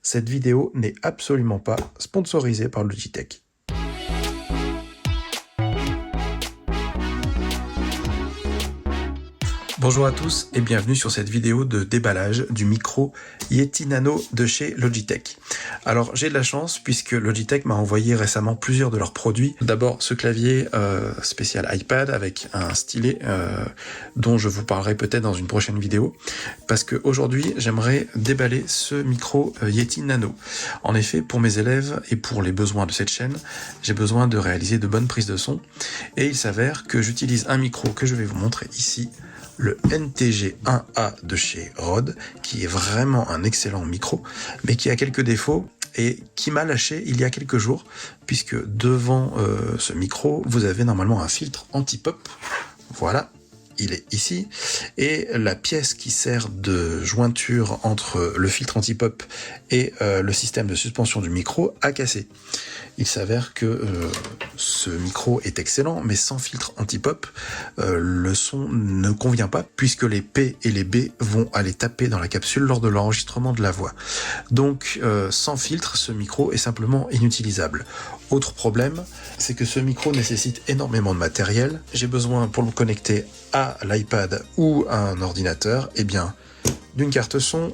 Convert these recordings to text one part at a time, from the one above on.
Cette vidéo n'est absolument pas sponsorisée par Logitech. Bonjour à tous et bienvenue sur cette vidéo de déballage du micro Yeti Nano de chez Logitech. Alors j'ai de la chance puisque Logitech m'a envoyé récemment plusieurs de leurs produits. D'abord ce clavier spécial iPad avec un stylet dont je vous parlerai peut-être dans une prochaine vidéo, parce qu'aujourd'hui j'aimerais déballer ce micro Yeti Nano. En effet, pour mes élèves et pour les besoins de cette chaîne, j'ai besoin de réaliser de bonnes prises de son et il s'avère que j'utilise un micro que je vais vous montrer ici, le NTG1A de chez Rode, qui est vraiment un excellent micro, mais qui a quelques défauts et qui m'a lâché il y a quelques jours, puisque devant ce micro, vous avez normalement un filtre anti-pop. Voilà, il est ici, et la pièce qui sert de jointure entre le filtre anti-pop et le système de suspension du micro a cassé. Il s'avère que ce micro est excellent, mais sans filtre anti-pop, le son ne convient pas, puisque les P et les B vont aller taper dans la capsule lors de l'enregistrement de la voix. Donc, sans filtre, ce micro est simplement inutilisable. Autre problème, c'est que ce micro nécessite énormément de matériel. J'ai besoin, pour le connecter à l'iPad ou à un ordinateur, eh bien, d'une carte son,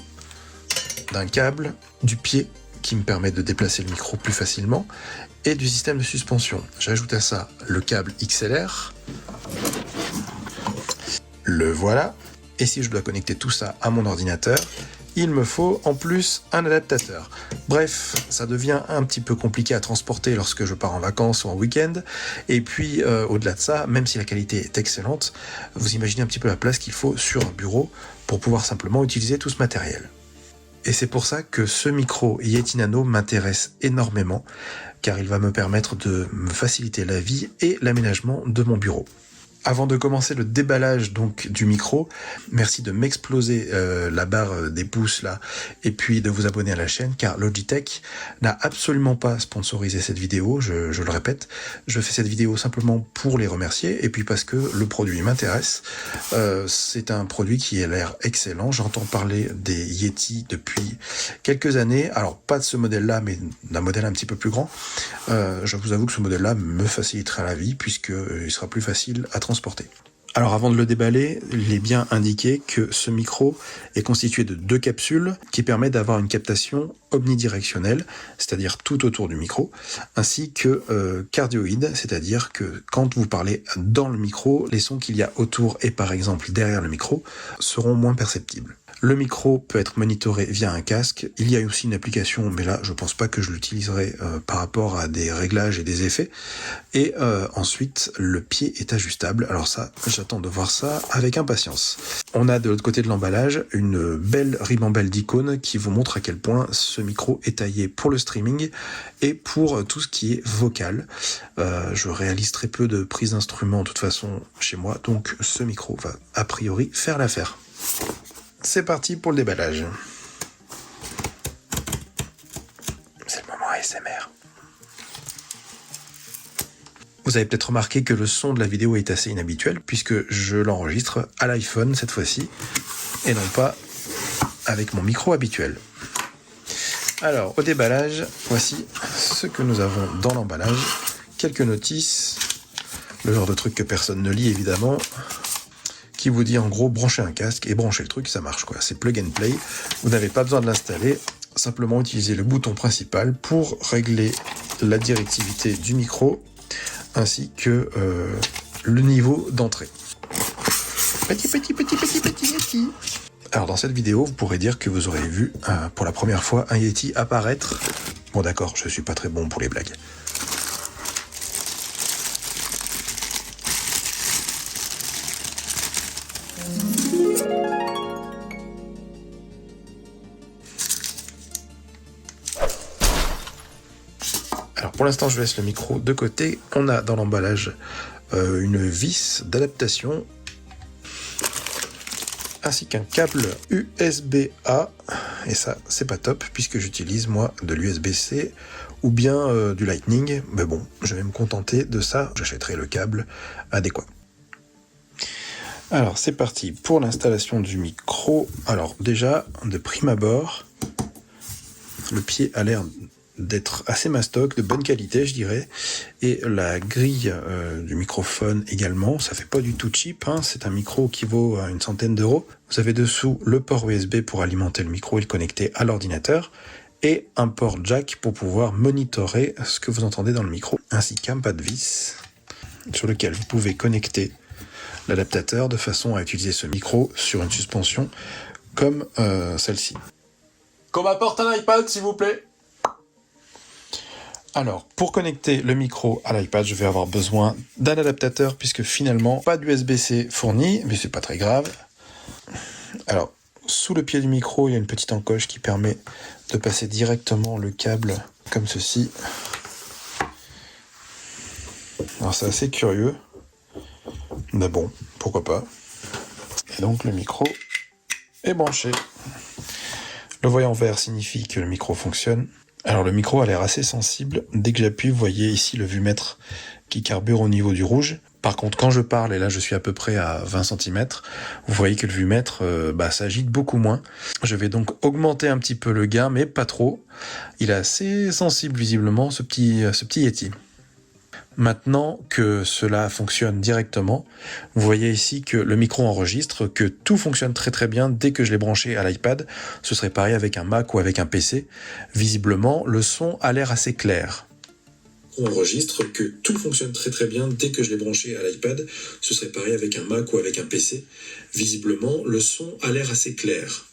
d'un câble, du pied, qui me permet de déplacer le micro plus facilement, et du système de suspension. J'ajoute à ça le câble XLR, le voilà, et si je dois connecter tout ça à mon ordinateur, il me faut en plus un adaptateur. Bref, ça devient un petit peu compliqué à transporter lorsque je pars en vacances ou en week-end, et puis au-delà de ça, même si la qualité est excellente, vous imaginez un petit peu la place qu'il faut sur un bureau pour pouvoir simplement utiliser tout ce matériel. Et c'est pour ça que ce micro Yeti Nano m'intéresse énormément, car il va me permettre de me faciliter la vie et l'aménagement de mon bureau. Avant de commencer le déballage donc du micro, merci de m'exploser la barre des pouces là, et puis de vous abonner à la chaîne, car Logitech n'a absolument pas sponsorisé cette vidéo, je le répète. Je fais cette vidéo simplement pour les remercier, et puis parce que le produit m'intéresse. C'est un produit qui a l'air excellent. J'entends parler des Yeti depuis quelques années, alors pas de ce modèle-là, mais d'un modèle un petit peu plus grand. Je vous avoue que ce modèle-là me facilitera la vie, puisqu'il sera plus facile à transporter. Alors avant de le déballer, il est bien indiqué que ce micro est constitué de 2 capsules qui permettent d'avoir une captation omnidirectionnelle, c'est-à-dire tout autour du micro, ainsi que cardioïde, c'est-à-dire que quand vous parlez dans le micro, les sons qu'il y a autour et par exemple derrière le micro seront moins perceptibles. Le micro peut être monitoré via un casque. Il y a aussi une application, mais là je pense pas que je l'utiliserai par rapport à des réglages et des effets. Et ensuite le pied est ajustable. Alors ça, j'attends de voir ça avec impatience. On a de l'autre côté de l'emballage une belle ribambelle d'icônes qui vous montre à quel point ce micro est taillé pour le streaming et pour tout ce qui est vocal. Je réalise très peu de prises d'instruments de toute façon chez moi, donc ce micro va a priori faire l'affaire. C'est parti pour le déballage. C'est le moment ASMR. Vous avez peut-être remarqué que le son de la vidéo est assez inhabituel puisque je l'enregistre à l'iPhone cette fois-ci et non pas avec mon micro habituel. Alors au déballage, voici ce que nous avons dans l'emballage. Quelques notices, le genre de truc que personne ne lit évidemment, qui vous dit en gros branchez un casque et branchez le truc, ça marche quoi. C'est plug and play, vous n'avez pas besoin de l'installer, simplement utiliser le bouton principal pour régler la directivité du micro ainsi que le niveau d'entrée. Petit. Alors dans cette vidéo, vous pourrez dire que vous aurez vu pour la première fois un Yeti apparaître. Bon d'accord, je suis pas très bon pour les blagues. Alors pour l'instant, je laisse le micro de côté. On a dans l'emballage une vis d'adaptation ainsi qu'un câble USB-A. Et ça, c'est pas top puisque j'utilise moi de l'USB-C ou bien du Lightning. Mais bon, je vais me contenter de ça. J'achèterai le câble adéquat. Alors c'est parti pour l'installation du micro. Alors déjà, de prime abord, Le pied a l'air d'être assez mastoc, de bonne qualité je dirais, et la grille du microphone également, ça fait pas du tout cheap, hein. C'est un micro qui vaut une centaine d'euros. Vous avez dessous le port USB pour alimenter le micro et le connecter à l'ordinateur, et un port jack pour pouvoir monitorer ce que vous entendez dans le micro, ainsi qu'un pas de vis sur lequel vous pouvez connecter l'adaptateur de façon à utiliser ce micro sur une suspension comme celle-ci. Qu'on m'apporte un iPad s'il vous plaît. Alors, pour connecter le micro à l'iPad, je vais avoir besoin d'un adaptateur puisque finalement, pas d'USB-C fourni, mais c'est pas très grave. Alors, sous le pied du micro, il y a une petite encoche qui permet de passer directement le câble comme ceci. Alors, c'est assez curieux, mais bon, pourquoi pas. Et donc, le micro est branché. Le voyant vert signifie que le micro fonctionne. Alors le micro a l'air assez sensible, dès que j'appuie vous voyez ici le vumètre qui carbure au niveau du rouge. Par contre quand je parle, et là je suis à peu près à 20 cm, vous voyez que le vumètre s'agite beaucoup moins. Je vais donc augmenter un petit peu le gain, mais pas trop. Il est assez sensible visiblement ce petit Yeti. Maintenant que cela fonctionne directement, vous voyez ici que le micro enregistre, que tout fonctionne très très bien dès que je l'ai branché à l'iPad. Ce serait pareil avec un Mac ou avec un PC. Visiblement, le son a l'air assez clair. On enregistre que tout fonctionne très très bien dès que je l'ai branché à l'iPad. Ce serait pareil avec un Mac ou avec un PC. Visiblement, le son a l'air assez clair.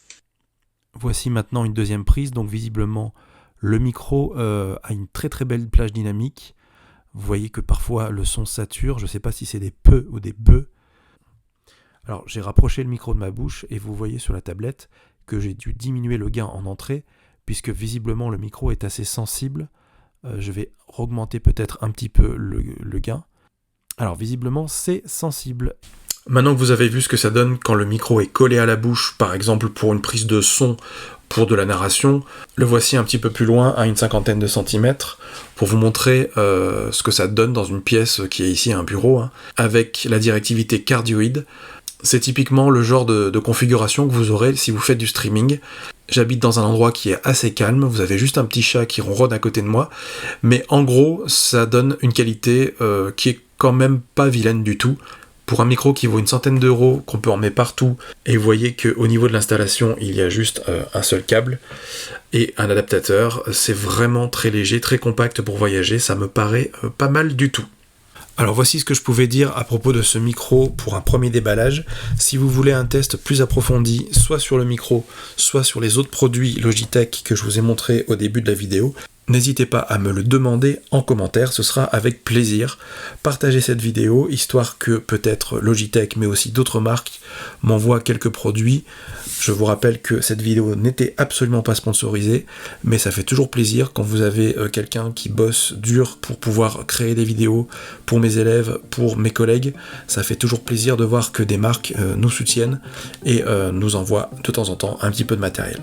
Voici maintenant une deuxième prise, donc visiblement le micro a une très très belle plage dynamique. Vous voyez que parfois le son sature, je ne sais pas si c'est des peu ou des beux. Alors j'ai rapproché le micro de ma bouche et vous voyez sur la tablette que j'ai dû diminuer le gain en entrée puisque visiblement le micro est assez sensible. Je vais augmenter peut-être un petit peu le gain. Alors visiblement c'est sensible. Maintenant que vous avez vu ce que ça donne quand le micro est collé à la bouche, par exemple pour une prise de son, pour de la narration, le voici un petit peu plus loin, à une cinquantaine de centimètres, pour vous montrer ce que ça donne dans une pièce qui est ici un bureau, hein, avec la directivité cardioïde. C'est typiquement le genre de configuration que vous aurez si vous faites du streaming. J'habite dans un endroit qui est assez calme, vous avez juste un petit chat qui ronronne à côté de moi, mais en gros, ça donne une qualité qui est quand même pas vilaine du tout. Pour un micro qui vaut une centaine d'euros, qu'on peut emmener partout, et vous voyez qu'au niveau de l'installation, il y a juste un seul câble et un adaptateur, c'est vraiment très léger, très compact pour voyager, ça me paraît pas mal du tout. Alors voici ce que je pouvais dire à propos de ce micro pour un premier déballage. Si vous voulez un test plus approfondi, soit sur le micro, soit sur les autres produits Logitech que je vous ai montré au début de la vidéo, n'hésitez pas à me le demander en commentaire, ce sera avec plaisir. Partagez cette vidéo, histoire que peut-être Logitech, mais aussi d'autres marques, m'envoient quelques produits. Je vous rappelle que cette vidéo n'était absolument pas sponsorisée, mais ça fait toujours plaisir quand vous avez quelqu'un qui bosse dur pour pouvoir créer des vidéos pour mes élèves, pour mes collègues. Ça fait toujours plaisir de voir que des marques nous soutiennent et nous envoient de temps en temps un petit peu de matériel.